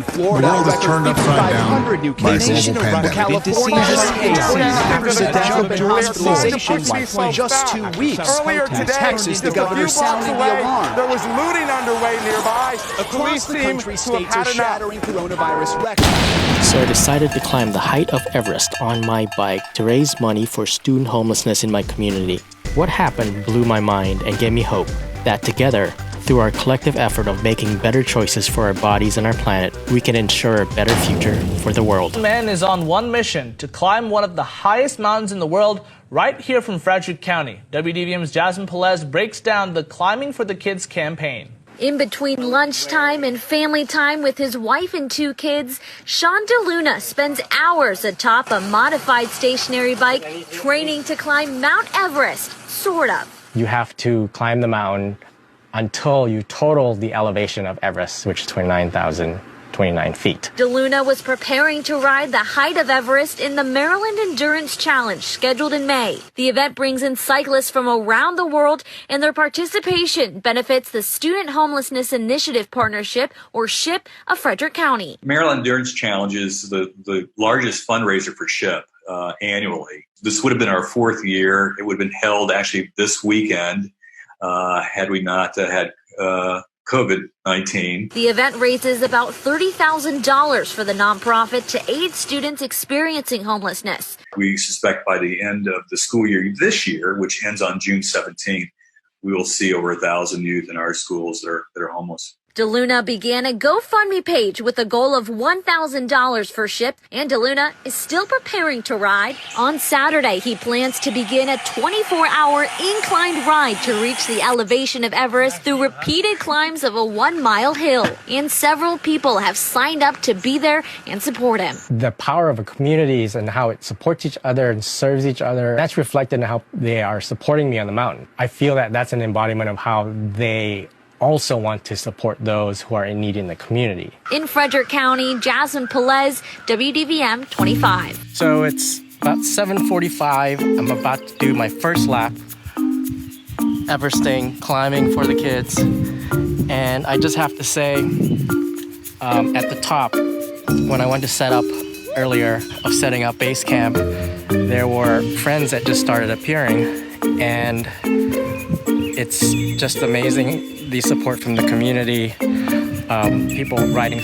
Florida, the world is turned upside down new by a cases. global pandemic. California jump in hospitalization just 2 weeks. Earlier today, Texas, the governor sounding the alarm. There was looting underway nearby. Across the country, states are shattering coronavirus records. So I decided to climb the height of Everest on my bike to raise money for student homelessness in my community. What happened blew my mind and gave me hope that together, through our collective effort of making better choices for our bodies and our planet, we can ensure a better future for the world. Man is on one mission to climb one of the highest mountains in the world right here from Frederick County. WDVM's Jasmine Pelez breaks down the Climbing for the Kids campaign. In between lunchtime and family time with his wife and 2 kids, Sean de.Luna spends hours atop a modified stationary bike training to climb Mount Everest, sort of. You have to climb the mountain until you total the elevation of Everest, which is 29,029 feet. de.Luna was preparing to ride the height of Everest in the Maryland Endurance Challenge, scheduled in May. The event brings in cyclists from around the world, and their participation benefits the Student Homelessness Initiative Partnership, or SHIP, of Frederick County. Maryland Endurance Challenge is the largest fundraiser for SHIP annually. This would have been our 4th year. It would have been held actually this weekend. Had we not had COVID-19. The event raises about $30,000 for the nonprofit to aid students experiencing homelessness. We suspect by the end of the school year this year, which ends on June 17th, we will see over 1,000 youth in our schools that are homeless. de.Luna began a GoFundMe page with a goal of $1,000 for SHIP, and de.Luna is still preparing to ride. On Saturday, he plans to begin a 24-hour inclined ride to reach the elevation of Everest through repeated climbs of a 1-mile hill. And several people have signed up to be there and support him. The power of a communities and how it supports each other and serves each other, that's reflected in how they are supporting me on the mountain. I feel that that's an embodiment of how they also want to support those who are in need in the community. In Frederick County, Jasmine Pelez, WDVM 25. So it's about 7:45. I'm about to do my first lap. Everesting, climbing for the kids. And I just have to say, at the top, when I went to set up earlier of setting up base camp, there were friends that just started appearing, and it's just amazing. The support from the community, people writing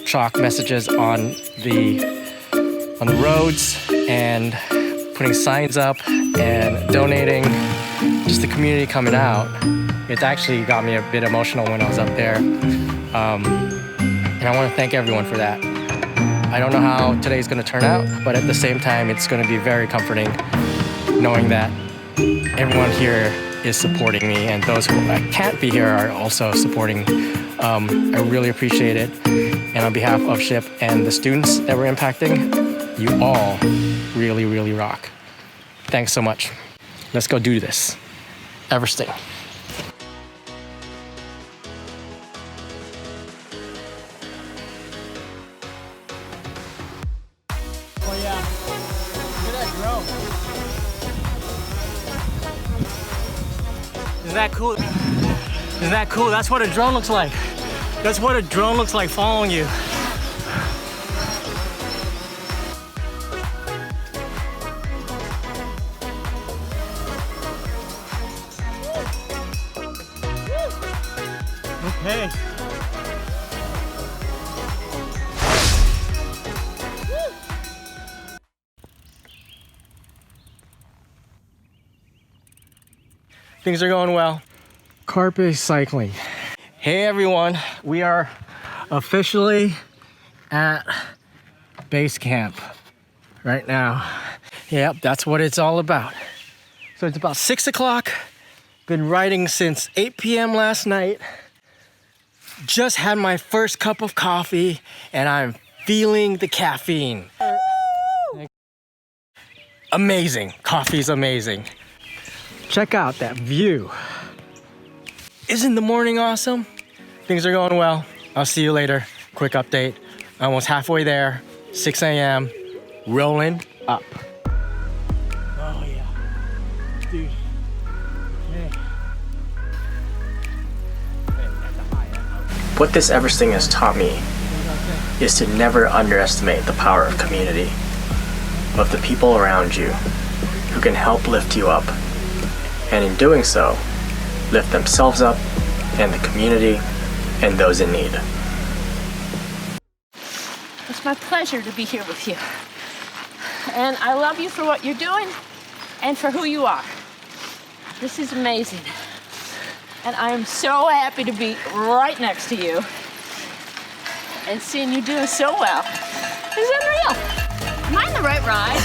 chalk messages on the roads and putting signs up and donating, just the community coming out. It actually got me a bit emotional when I was up there. And I want to thank everyone for that. I don't know how today's going to turn out, but at the same time, it's going to be very comforting knowing that everyone here is supporting me, and those who can't be here are also supporting. I really appreciate it. And on behalf of SHIP and the students that we're impacting, you all really, really rock. Thanks so much. Let's go do this. Everesting. Oh yeah, look at that drone. Isn't that cool? Isn't that cool? That's what a drone looks like. That's what a drone looks like following you. Okay. Things are going well. Carpe cycling. Hey everyone, we are officially at base camp right now. Yep, that's what it's all about. So it's about 6 o'clock. Been riding since 8 p.m. last night. Just had my first cup of coffee and I'm feeling the caffeine. Amazing, coffee's amazing. Check out that view. Isn't the morning awesome? Things are going well. I'll see you later. Quick update. Almost halfway there. 6 a.m. Rolling up. Oh yeah. Dude. Okay. What this Everesting has taught me is to never underestimate the power of community, of the people around you who can help lift you up, and in doing so, lift themselves up and the community and those in need. It's my pleasure to be here with you. And I love you for what you're doing and for who you are. This is amazing. And I am so happy to be right next to you and seeing you doing so well. It's unreal. Am I on the right ride?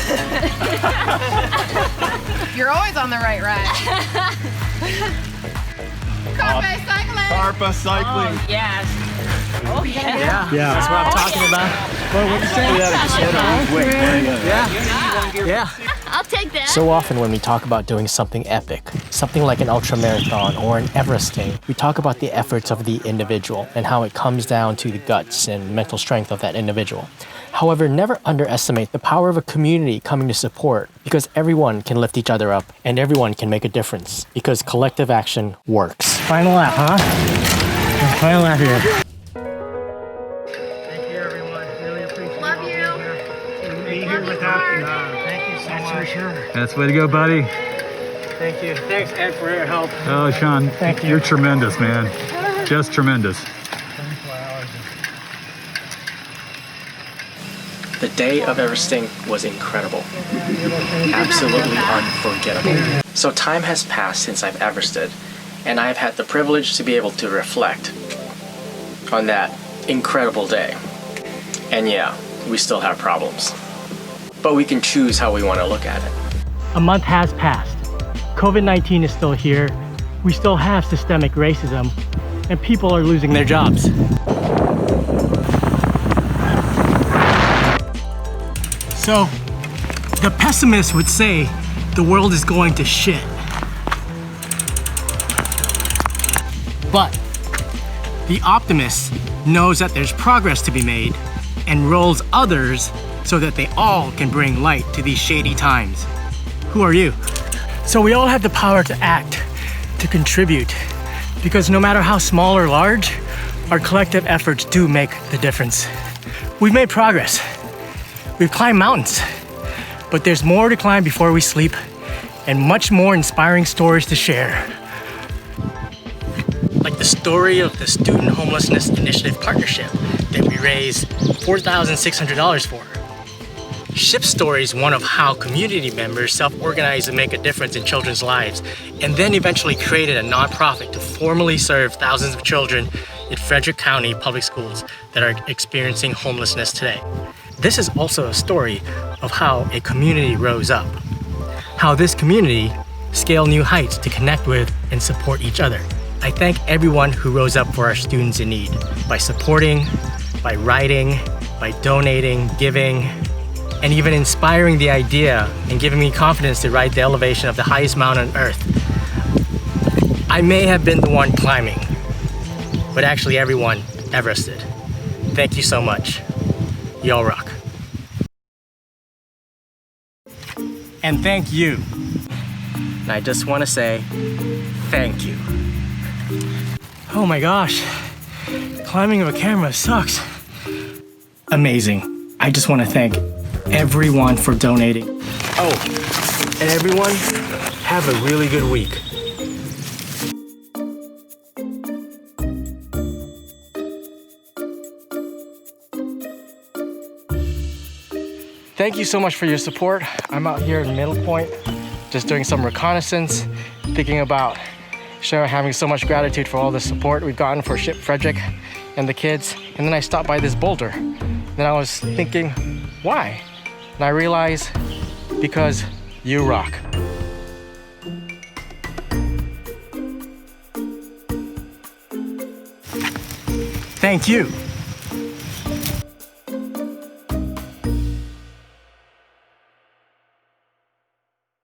You're always on the right ride. Carpe cycling. Carpa cycling. Oh, yes. Oh, yeah. Yeah, that's what I'm talking about. What you saying? Yeah. I'll take that. So often when we talk about doing something epic, something like an ultra marathon or an Everesting, we talk about the efforts of the individual and how it comes down to the guts and mental strength of that individual. However, never underestimate the power of a community coming to support, because everyone can lift each other up and everyone can make a difference, because collective action works. Final lap, huh? Final lap here. Thank you, everyone. Really appreciate it. Love you. Be here without you. Thank you so much. For sure. That's the way to go, buddy. Thank you. Thanks, Ed, for your help. Oh, Sean, Thank you. You're tremendous, man. Just tremendous. The day of Everesting was incredible. Absolutely unforgettable. So time has passed since I've Everested, and I've had the privilege to be able to reflect on that incredible day. And yeah, we still have problems, but we can choose how we want to look at it. A month has passed. COVID-19 is still here. We still have systemic racism, and people are losing their jobs. So, the pessimist would say the world is going to shit. But the optimist knows that there's progress to be made and rolls others so that they all can bring light to these shady times. Who are you? So we all have the power to act, to contribute, because no matter how small or large, our collective efforts do make the difference. We've made progress. We've climbed mountains, but there's more to climb before we sleep and much more inspiring stories to share. Like the story of the Student Homelessness Initiative Partnership that we raised $4,600 for. Ship's story is one of how community members self-organize and make a difference in children's lives, and then eventually created a nonprofit to formally serve thousands of children in Frederick County public schools that are experiencing homelessness today. This is also a story of how a community rose up, how this community scaled new heights to connect with and support each other. I thank everyone who rose up for our students in need by supporting, by writing, by donating, giving, and even inspiring the idea and giving me confidence to ride the elevation of the highest mountain on earth. I may have been the one climbing, but actually everyone Everested. Thank you so much. Y'all rock. And thank you. And I just want to say thank you. Oh my gosh, climbing with a camera sucks. Amazing. I just want to thank everyone for donating. Oh, and everyone, have a really good week. Thank you so much for your support. I'm out here in Middle Point, just doing some reconnaissance, thinking about having so much gratitude for all the support we've gotten for Ship Frederick and the kids. And then I stopped by this boulder. Then I was thinking, why? And I realized, because you rock. Thank you.